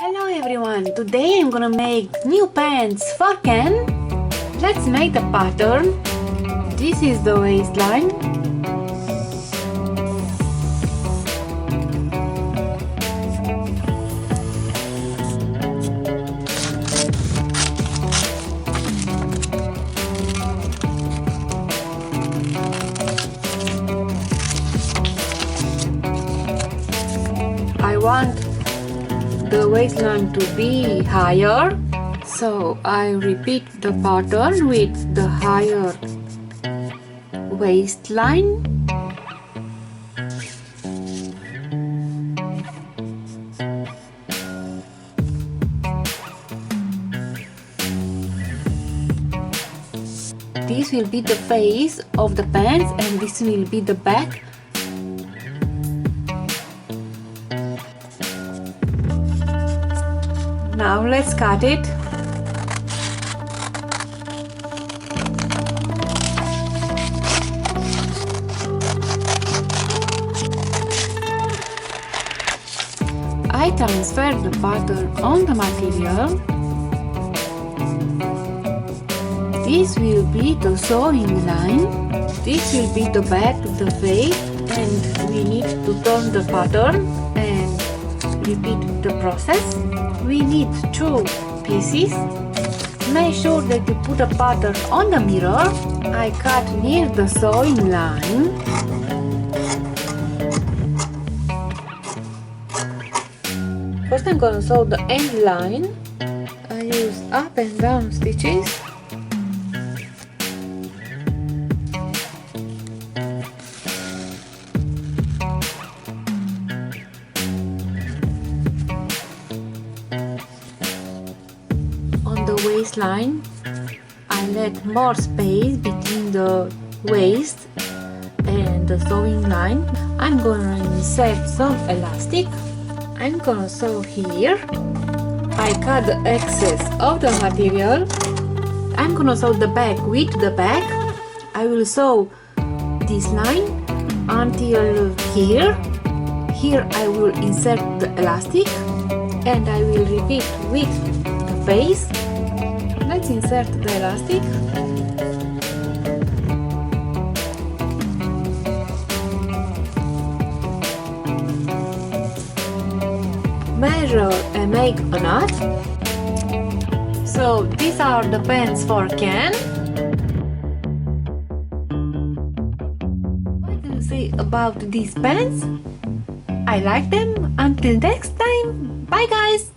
Hello everyone, today I'm gonna make new pants for Ken. Let's make the pattern. This is the waistline. I want the waistline to be higher, so I repeat the pattern with the higher waistline. This will be the face of the pants and this will be the back. Now let's cut it. I transfer the pattern on the material. This will be the sewing line. This will be the back, the face, and we need to turn the pattern and repeat the process. We need 2 pieces. Make sure that you put a pattern on the mirror. I cut near the sewing line. First I'm going to sew the end line. I use up and down stitches. Waistline, I let more space between the waist and the sewing line. I'm gonna insert some elastic. I'm gonna sew here. I cut the excess of the material. I'm gonna sew the back with the back. I will sew this line until here. Here I will insert the elastic and I will repeat with the face. Let's insert the elastic. Measure and make a knot. So these are the pants for Ken. What do you say about these pants? I like them. Until next time, bye guys!